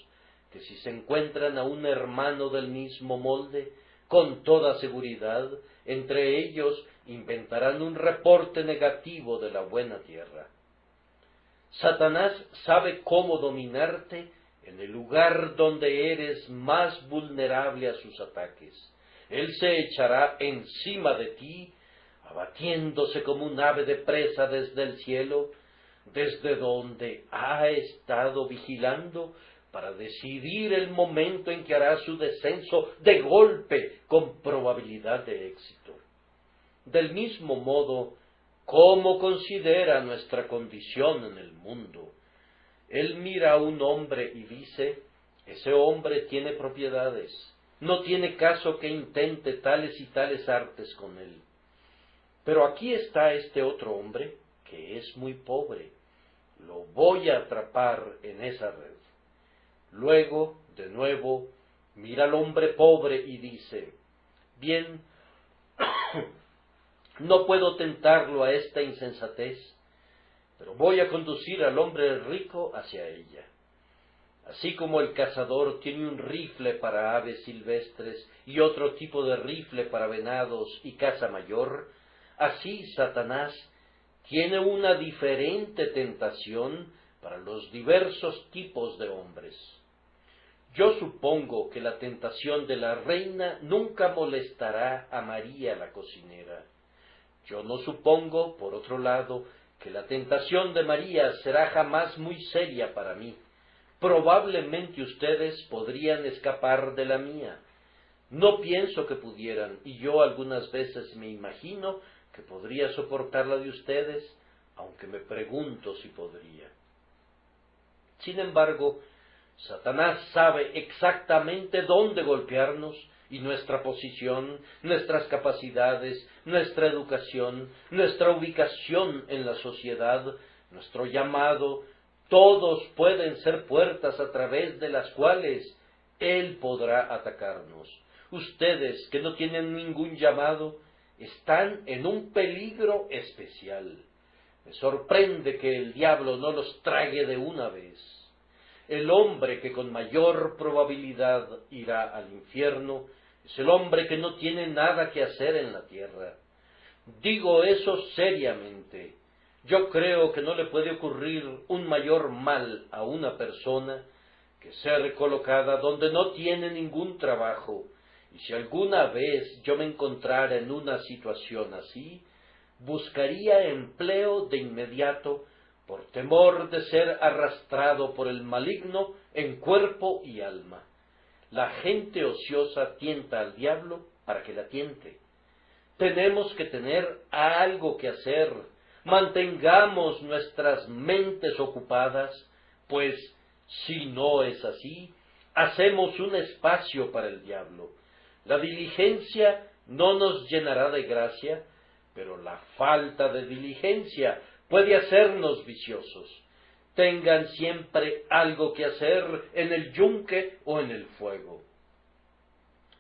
que si se encuentran a un hermano del mismo molde, con toda seguridad, entre ellos inventarán un reporte negativo de la buena tierra. Satanás sabe cómo dominarte en el lugar donde eres más vulnerable a sus ataques. Él se echará encima de ti, abatiéndose como un ave de presa desde el cielo, desde donde ha estado vigilando para decidir el momento en que hará su descenso de golpe con probabilidad de éxito. Del mismo modo, ¿cómo considera nuestra condición en el mundo? Él mira a un hombre y dice, ese hombre tiene propiedades, no tiene caso que intente tales y tales artes con él. Pero aquí está este otro hombre, que es muy pobre, lo voy a atrapar en esa red. Luego, de nuevo, mira al hombre pobre y dice, bien, no puedo tentarlo a esta insensatez, pero voy a conducir al hombre rico hacia ella. Así como el cazador tiene un rifle para aves silvestres y otro tipo de rifle para venados y caza mayor, así Satanás tiene una diferente tentación para los diversos tipos de hombres. Yo supongo que la tentación de la reina nunca molestará a María la cocinera. Yo no supongo, por otro lado, que la tentación de María será jamás muy seria para mí. Probablemente ustedes podrían escapar de la mía. No pienso que pudieran, y yo algunas veces me imagino que podría soportar la de ustedes, aunque me pregunto si podría. Sin embargo, Satanás sabe exactamente dónde golpearnos y nuestra posición, nuestras capacidades, nuestra educación, nuestra ubicación en la sociedad, nuestro llamado, todos pueden ser puertas a través de las cuales Él podrá atacarnos. Ustedes que no tienen ningún llamado, están en un peligro especial. Me sorprende que el diablo no los trague de una vez. El hombre que con mayor probabilidad irá al infierno es el hombre que no tiene nada que hacer en la tierra. Digo eso seriamente. Yo creo que no le puede ocurrir un mayor mal a una persona que ser colocada donde no tiene ningún trabajo. Y si alguna vez yo me encontrara en una situación así, buscaría empleo de inmediato por temor de ser arrastrado por el maligno en cuerpo y alma. La gente ociosa tienta al diablo para que la tiente. Tenemos que tener algo que hacer. Mantengamos nuestras mentes ocupadas, pues si no es así, hacemos un espacio para el diablo. La diligencia no nos llenará de gracia, pero la falta de diligencia puede hacernos viciosos. Tengan siempre algo que hacer en el yunque o en el fuego,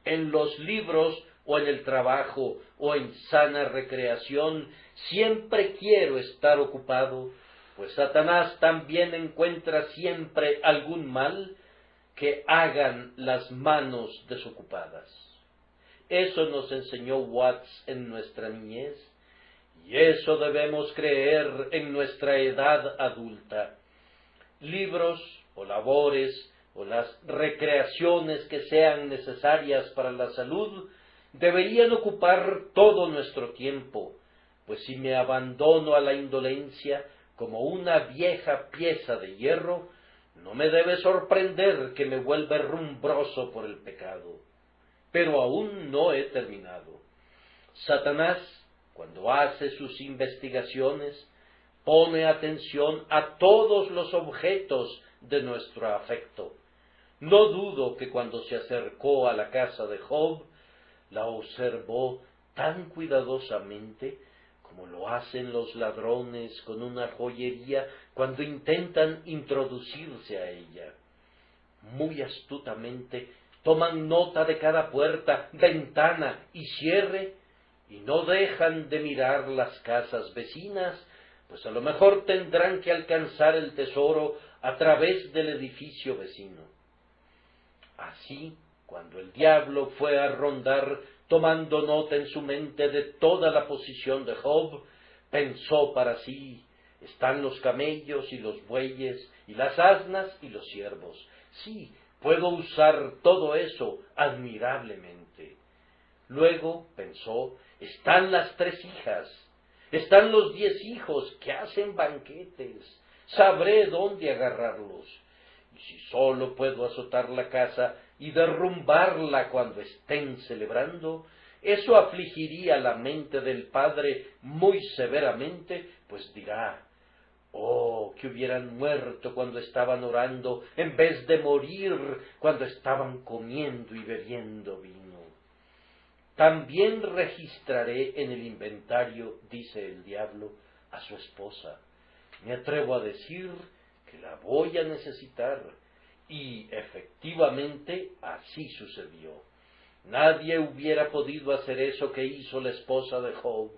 en los libros o en el trabajo o en sana recreación. Siempre quiero estar ocupado, pues Satanás también encuentra siempre algún mal que hagan las manos desocupadas. Eso nos enseñó Watts en nuestra niñez, y eso debemos creer en nuestra edad adulta. Libros o labores o las recreaciones que sean necesarias para la salud deberían ocupar todo nuestro tiempo, pues si me abandono a la indolencia como una vieja pieza de hierro, no me debe sorprender que me vuelva rumbroso por el pecado. Pero aún no he terminado. Satanás, cuando hace sus investigaciones, pone atención a todos los objetos de nuestro afecto. No dudo que cuando se acercó a la casa de Job, la observó tan cuidadosamente como lo hacen los ladrones con una joyería cuando intentan introducirse a ella. Muy astutamente toman nota de cada puerta, ventana y cierre, y no dejan de mirar las casas vecinas, pues a lo mejor tendrán que alcanzar el tesoro a través del edificio vecino. Así, cuando el diablo fue a rondar, tomando nota en su mente de toda la posición de Job, pensó para sí: están los camellos y los bueyes, y las asnas y los siervos. Sí, puedo usar todo eso admirablemente. Luego pensó: están las 3 hijas, están los 10 hijos que hacen banquetes, sabré dónde agarrarlos. Y si sólo puedo azotar la casa y derrumbarla cuando estén celebrando, eso afligiría la mente del padre muy severamente, pues dirá: oh, que hubieran muerto cuando estaban orando, en vez de morir cuando estaban comiendo y bebiendo vino. También registraré en el inventario, dice el diablo, a su esposa. Me atrevo a decir que la voy a necesitar. Y efectivamente así sucedió. Nadie hubiera podido hacer eso que hizo la esposa de Job.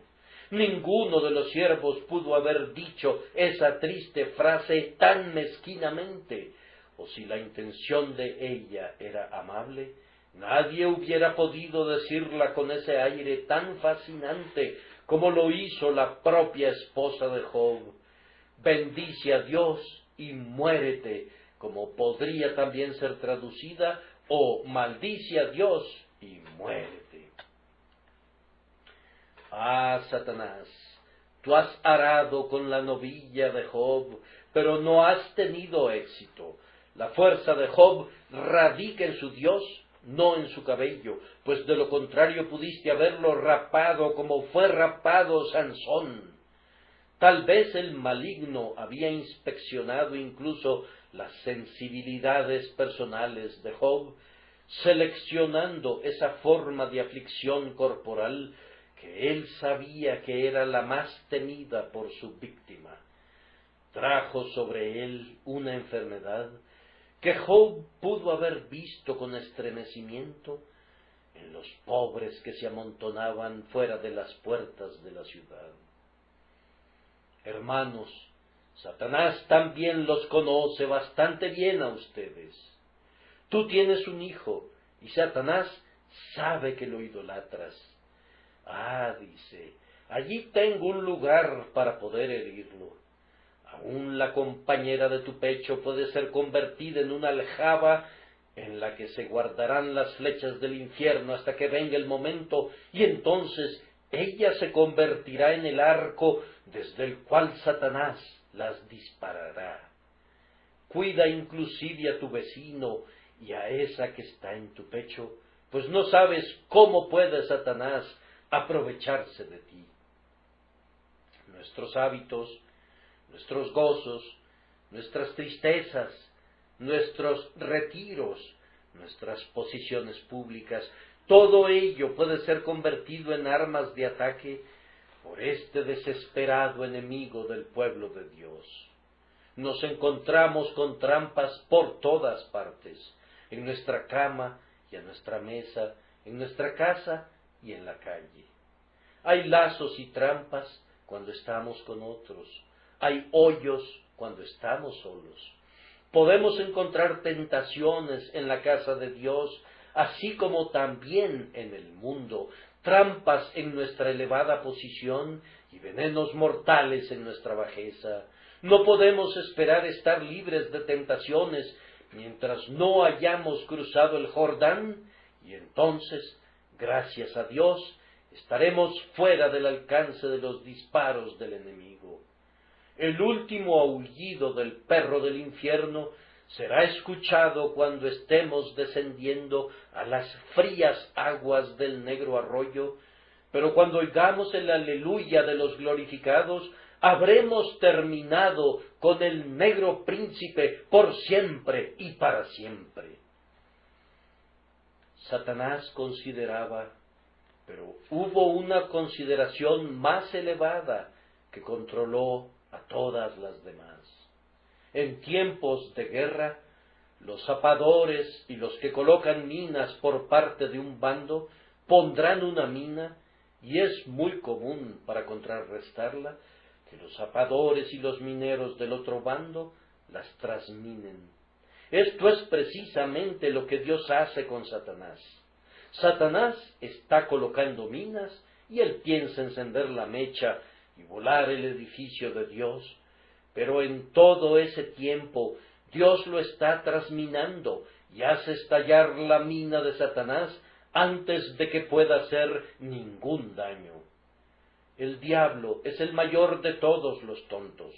Ninguno de los siervos pudo haber dicho esa triste frase tan mezquinamente. O si la intención de ella era amable, nadie hubiera podido decirla con ese aire tan fascinante como lo hizo la propia esposa de Job. Bendice a Dios y muérete, como podría también ser traducida, o maldice a Dios y muérete. Ah, Satanás, tú has arado con la novilla de Job, pero no has tenido éxito. La fuerza de Job radica en su Dios, no en su cabello, pues de lo contrario pudiste haberlo rapado como fue rapado Sansón. Tal vez el maligno había inspeccionado incluso las sensibilidades personales de Job, seleccionando esa forma de aflicción corporal que él sabía que era la más temida por su víctima. Trajo sobre él una enfermedad que Job pudo haber visto con estremecimiento en los pobres que se amontonaban fuera de las puertas de la ciudad. Hermanos, Satanás también los conoce bastante bien a ustedes. Tú tienes un hijo, y Satanás sabe que lo idolatras. Dice, allí tengo un lugar para poder herirlo. Aún la compañera de tu pecho puede ser convertida en una aljaba en la que se guardarán las flechas del infierno hasta que venga el momento, y entonces ella se convertirá en el arco desde el cual Satanás las disparará. Cuida inclusive a tu vecino y a esa que está en tu pecho, pues no sabes cómo puede Satanás aprovecharse de ti. Nuestros hábitos, nuestros gozos, nuestras tristezas, nuestros retiros, nuestras posiciones públicas, todo ello puede ser convertido en armas de ataque por este desesperado enemigo del pueblo de Dios. Nos encontramos con trampas por todas partes, en nuestra cama y a nuestra mesa, en nuestra casa y en la calle. Hay lazos y trampas cuando estamos con otros, hay hoyos cuando estamos solos. Podemos encontrar tentaciones en la casa de Dios, así como también en el mundo, trampas en nuestra elevada posición y venenos mortales en nuestra bajeza. No podemos esperar estar libres de tentaciones mientras no hayamos cruzado el Jordán, y entonces, gracias a Dios, estaremos fuera del alcance de los disparos del enemigo. El último aullido del perro del infierno será escuchado cuando estemos descendiendo a las frías aguas del negro arroyo, pero cuando oigamos el aleluya de los glorificados, habremos terminado con el negro príncipe por siempre y para siempre. Satanás consideraba, pero hubo una consideración más elevada que controló a todas las demás. En tiempos de guerra, los zapadores y los que colocan minas por parte de un bando pondrán una mina, y es muy común, para contrarrestarla, que los zapadores y los mineros del otro bando las trasminen. Esto es precisamente lo que Dios hace con Satanás. Satanás está colocando minas y él piensa encender la mecha y volar el edificio de Dios, pero en todo ese tiempo Dios lo está trasminando y hace estallar la mina de Satanás antes de que pueda hacer ningún daño. El diablo es el mayor de todos los tontos.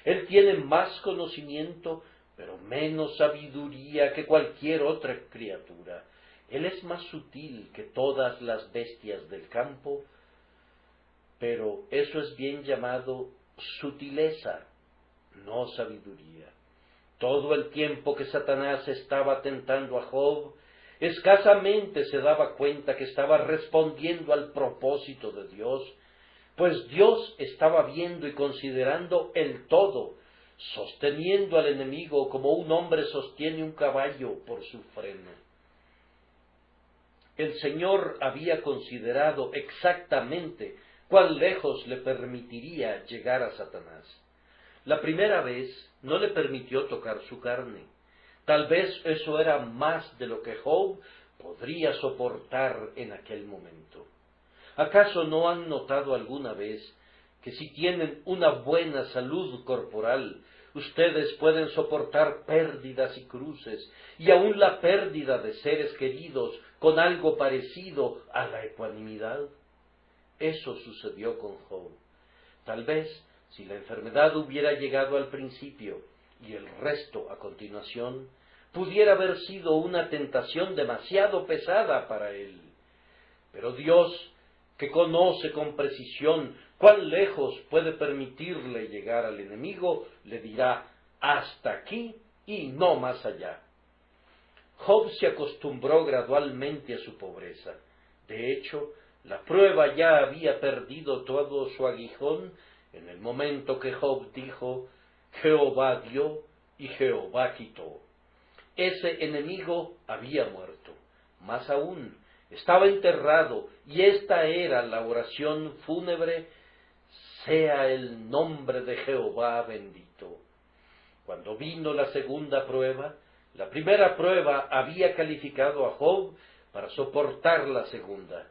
Él tiene más conocimiento, pero menos sabiduría que cualquier otra criatura. Él es más sutil que todas las bestias del campo, pero eso es bien llamado sutileza, no sabiduría. Todo el tiempo que Satanás estaba tentando a Job, escasamente se daba cuenta que estaba respondiendo al propósito de Dios, pues Dios estaba viendo y considerando el todo, sosteniendo al enemigo como un hombre sostiene un caballo por su freno. El Señor había considerado exactamente cuán lejos le permitiría llegar a Satanás. La primera vez no le permitió tocar su carne. Tal vez eso era más de lo que Job podría soportar en aquel momento. ¿Acaso no han notado alguna vez que si tienen una buena salud corporal, ustedes pueden soportar pérdidas y cruces, y aun la pérdida de seres queridos con algo parecido a la ecuanimidad? Eso sucedió con Job. Tal vez, si la enfermedad hubiera llegado al principio y el resto a continuación, pudiera haber sido una tentación demasiado pesada para él. Pero Dios, que conoce con precisión cuán lejos puede permitirle llegar al enemigo, le dirá: hasta aquí y no más allá. Job se acostumbró gradualmente a su pobreza. De hecho, la prueba ya había perdido todo su aguijón en el momento que Job dijo: Jehová dio y Jehová quitó. Ese enemigo había muerto. Más aún, estaba enterrado, y esta era la oración fúnebre: sea el nombre de Jehová bendito. Cuando vino la segunda prueba, la primera prueba había calificado a Job para soportar la segunda.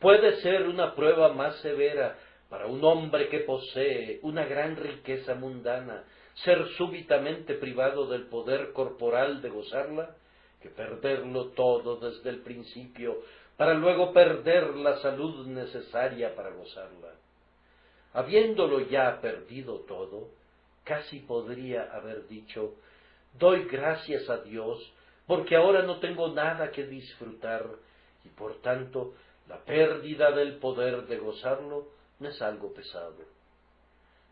Puede ser una prueba más severa para un hombre que posee una gran riqueza mundana, ser súbitamente privado del poder corporal de gozarla, que perderlo todo desde el principio, para luego perder la salud necesaria para gozarla. Habiéndolo ya perdido todo, casi podría haber dicho: doy gracias a Dios, porque ahora no tengo nada que disfrutar, y por tanto la pérdida del poder de gozarlo no es algo pesado.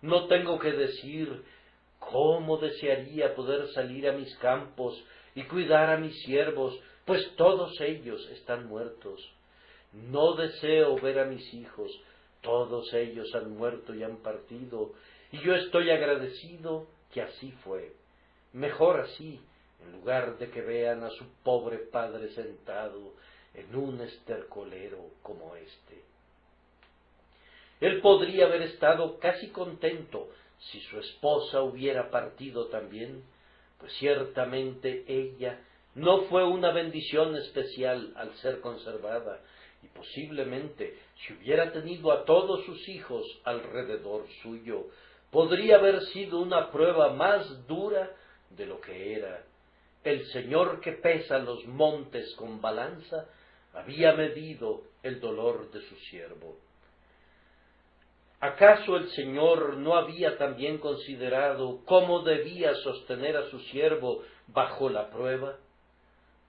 No tengo que decir: cómo desearía poder salir a mis campos y cuidar a mis siervos, pues todos ellos están muertos. No deseo ver a mis hijos, todos ellos han muerto y han partido, y yo estoy agradecido que así fue. Mejor así, en lugar de que vean a su pobre padre sentado en un estercolero como este. Él podría haber estado casi contento si su esposa hubiera partido también, pues ciertamente ella no fue una bendición especial al ser conservada, y posiblemente si hubiera tenido a todos sus hijos alrededor suyo, podría haber sido una prueba más dura de lo que era. El Señor que pesa los montes con balanza había medido el dolor de su siervo. ¿Acaso el Señor no había también considerado cómo debía sostener a su siervo bajo la prueba?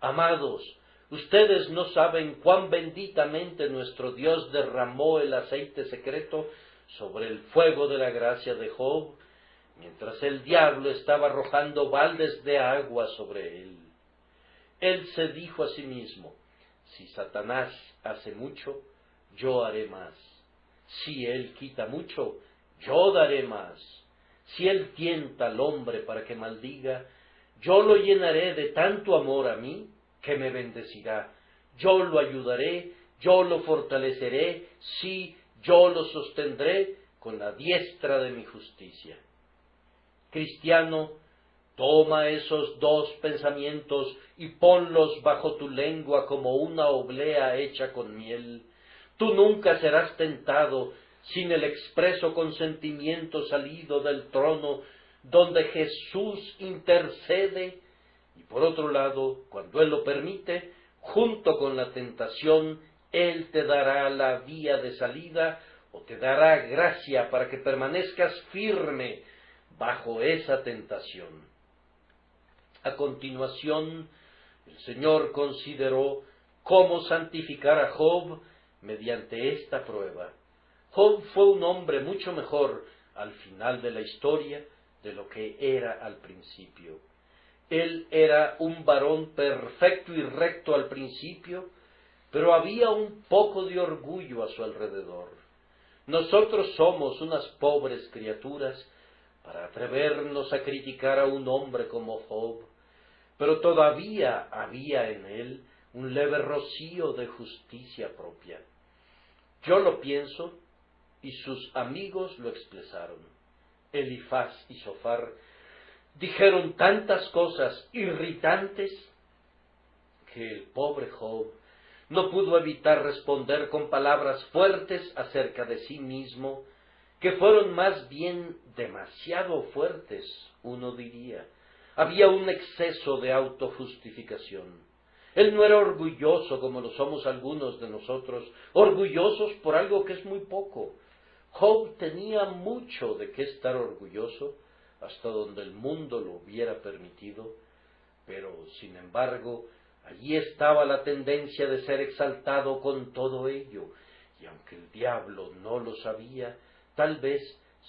Amados, ustedes no saben cuán benditamente nuestro Dios derramó el aceite secreto sobre el fuego de la gracia de Job, mientras el diablo estaba arrojando baldes de agua sobre él. Él se dijo a sí mismo: si Satanás hace mucho, yo haré más. Si él quita mucho, yo daré más. Si él tienta al hombre para que maldiga, yo lo llenaré de tanto amor a mí que me bendecirá. Yo lo ayudaré, yo lo fortaleceré, sí, yo lo sostendré con la diestra de mi justicia. Cristiano, toma esos dos pensamientos y ponlos bajo tu lengua como una oblea hecha con miel. Tú nunca serás tentado sin el expreso consentimiento salido del trono donde Jesús intercede, y por otro lado, cuando Él lo permite, junto con la tentación, Él te dará la vía de salida o te dará gracia para que permanezcas firme bajo esa tentación. A continuación, el Señor consideró cómo santificar a Job mediante esta prueba. Job fue un hombre mucho mejor al final de la historia de lo que era al principio. Él era un varón perfecto y recto al principio, pero había un poco de orgullo a su alrededor. Nosotros somos unas pobres criaturas para atrevernos a criticar a un hombre como Job, pero todavía había en él un leve rocío de justicia propia. Yo lo pienso, y sus amigos lo expresaron. Elifaz y Sofar dijeron tantas cosas irritantes que el pobre Job no pudo evitar responder con palabras fuertes acerca de sí mismo, que fueron más bien demasiado fuertes, uno diría. Había un exceso de autojustificación. Él no era orgulloso como lo somos algunos de nosotros, orgullosos por algo que es muy poco. Job tenía mucho de qué estar orgulloso, hasta donde el mundo lo hubiera permitido, pero, sin embargo, allí estaba la tendencia de ser exaltado con todo ello, y aunque el diablo no lo sabía, tal vez,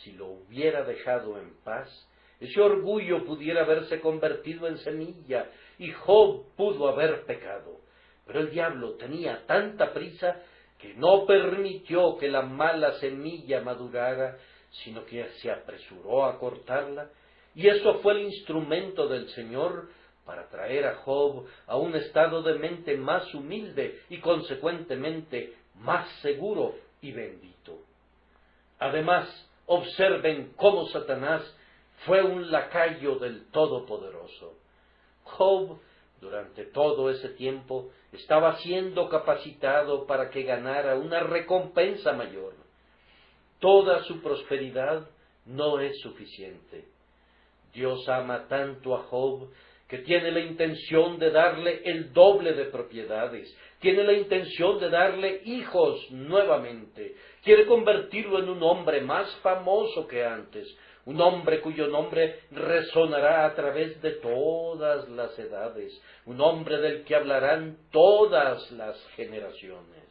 si lo hubiera dejado en paz, ese orgullo pudiera haberse convertido en semilla y Job pudo haber pecado. Pero el diablo tenía tanta prisa que no permitió que la mala semilla madurara, sino que se apresuró a cortarla, y eso fue el instrumento del Señor para traer a Job a un estado de mente más humilde y consecuentemente más seguro y bendito. Además, observen cómo Satanás fue un lacayo del Todopoderoso. Job, durante todo ese tiempo, estaba siendo capacitado para que ganara una recompensa mayor. Toda su prosperidad no es suficiente. Dios ama tanto a Job que tiene la intención de darle el doble de propiedades, tiene la intención de darle hijos nuevamente, quiere convertirlo en un hombre más famoso que antes, un hombre cuyo nombre resonará a través de todas las edades, un hombre del que hablarán todas las generaciones.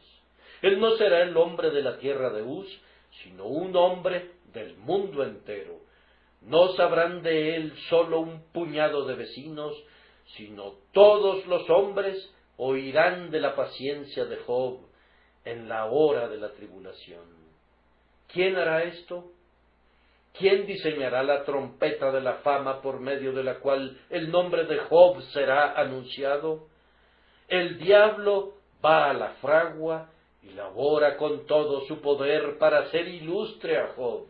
Él no será el hombre de la tierra de Uz, sino un hombre del mundo entero. No sabrán de él solo un puñado de vecinos, sino todos los hombres oirán de la paciencia de Job en la hora de la tribulación. ¿Quién hará esto? ¿Quién diseñará la trompeta de la fama por medio de la cual el nombre de Job será anunciado? El diablo va a la fragua y labora con todo su poder para hacer ilustre a Job.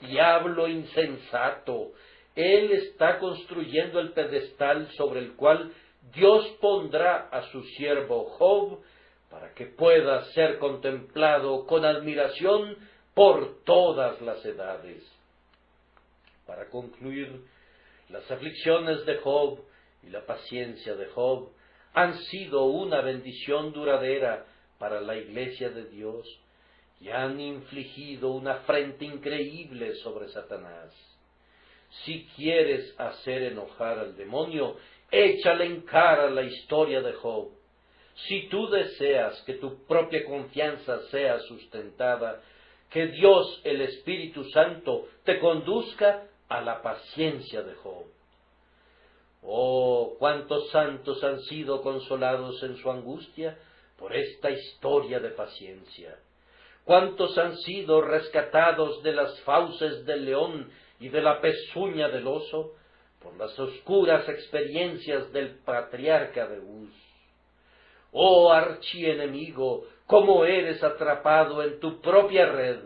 Diablo insensato, él está construyendo el pedestal sobre el cual Dios pondrá a su siervo Job para que pueda ser contemplado con admiración por todas las edades. Para concluir, las aflicciones de Job y la paciencia de Job han sido una bendición duradera para la Iglesia de Dios y han infligido una afrenta increíble sobre Satanás. Si quieres hacer enojar al demonio, échale en cara la historia de Job. Si tú deseas que tu propia confianza sea sustentada, que Dios, el Espíritu Santo, te conduzca a la paciencia de Job. Oh, cuántos santos han sido consolados en su angustia por esta historia de paciencia. Cuántos han sido rescatados de las fauces del león y de la pezuña del oso por las oscuras experiencias del patriarca de Uz. Oh archienemigo, cómo eres atrapado en tu propia red.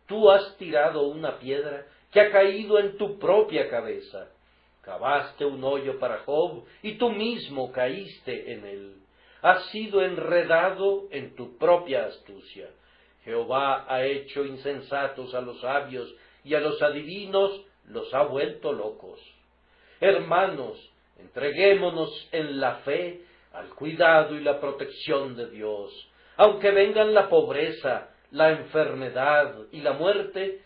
Tú has tirado una piedra que ha caído en tu propia cabeza. Cavaste un hoyo para Job y tú mismo caíste en él. Has sido enredado en tu propia astucia. Jehová ha hecho insensatos a los sabios y a los adivinos los ha vuelto locos. Hermanos, entreguémonos en la fe al cuidado y la protección de Dios. Aunque vengan la pobreza, la enfermedad y la muerte,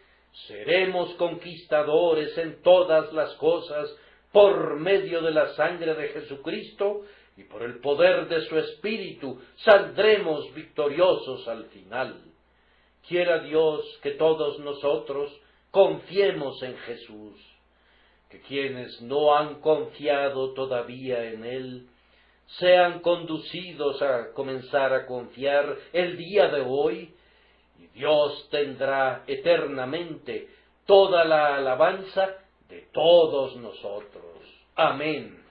seremos conquistadores en todas las cosas por medio de la sangre de Jesucristo y por el poder de su Espíritu saldremos victoriosos al final. Quiera Dios que todos nosotros confiemos en Jesús, que quienes no han confiado todavía en Él, sean conducidos a comenzar a confiar el día de hoy, y Dios tendrá eternamente toda la alabanza de todos nosotros. Amén.